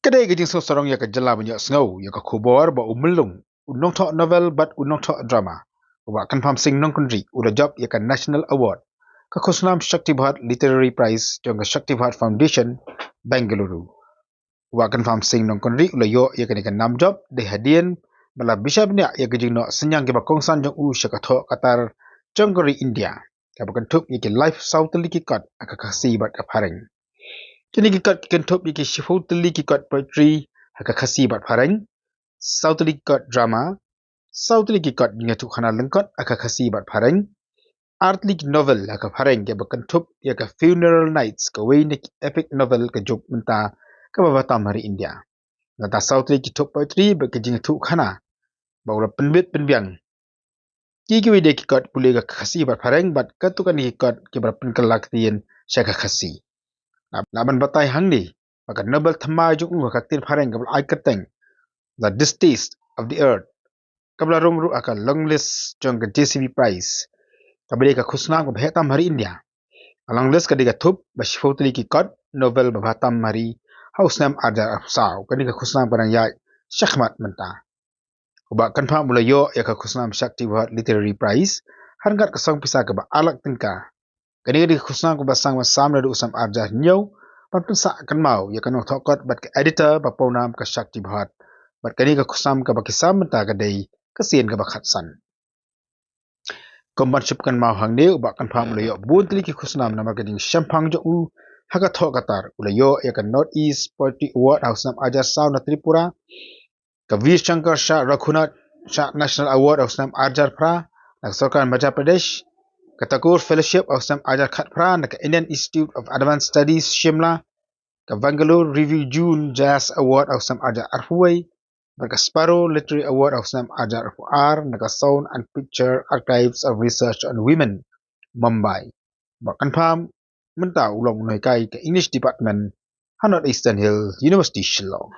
Kadai gajing so sorong ya ka jala banyak snow ya ka khubor ba umulung unong thok novel but unong thok drama wa Kynpham sing Nongkynrih ula job ya ka national award ka Khusnam Shakti Bhat Literary Prize jong ka Shakti Bhat Foundation Bengaluru wa Kynpham sing Nongkynrih ula yo ya ka ni ka nam job de hadian bala bishap nya ya gajing no senyang ke ba kongsan jong u sha ka thok katar jonggori India ka ba kan thup ya ki life south li ki kat aka kasi bat ka phareng kini kikat kentup iki shifutli kikat poetry haka khasi bat pharang sautli kikat drama sautli kikat ngatu khana lengkot aka khasi bat pharang artli novel haka pharang ke bakentup ya ka funeral nights ka wein epic novel ka jok menta ka babatam hari India ngata sautli kituk poetry ba ka jingatu khana baula penbit penbiang ki wide kikat pule ka khasi bat pharang bat katukan kikat ke berpen kelaktian syaka khasi laban batai hang ni maka nobel thama jung ka tin phareng ka ai kateng the distaste of the earth kabla rong ru aka long list jong ka JCB prize kable ka Khusnam ka bhetam hari India along list ka diga thup ba shifotli ki kot nobel ba bhatam hari hausnam arja afsau ka diga Khusnam ka ya shakhmat menta ba Kynpham mula yo ya ka Khusnam Shakti Bhat Literary Prize hangat ka song pisa ka ba alak tingka kani di Khusnam ko basang masam na usam arja nyaw pan sa kan mau ya kan thokot bat ka editor ba ponam ka Shakti Bhat bat kani ka Khusnam ka bakisam ta ka dei ka sien ka bakhatsan komban ship kan mau hang ne ba Kynpham le yo bun tli ki Khusnam na marketing shampang jo u haka thokatar ule yo ya kan North East Poetry Award hausnam aja sau na Tripura ka Veer Shankar Shah Raghunat Shah National Award hausnam arjar pra na Sarkar Madhya Pradesh Katakur Fellowship of Sam Ajar Khatpra na Indian Institute of Advanced Studies Shimla ka Bangalore Review June Jazz Award of Sam Ajar Arhuway ka Sparrow Literary Award of Sam Ajar Arhuar na ka Sound and Picture Archives of Research on Women Mumbai ba Kynpham menta ulong noi kai ka English Department Hanot Eastern Hill University Shillong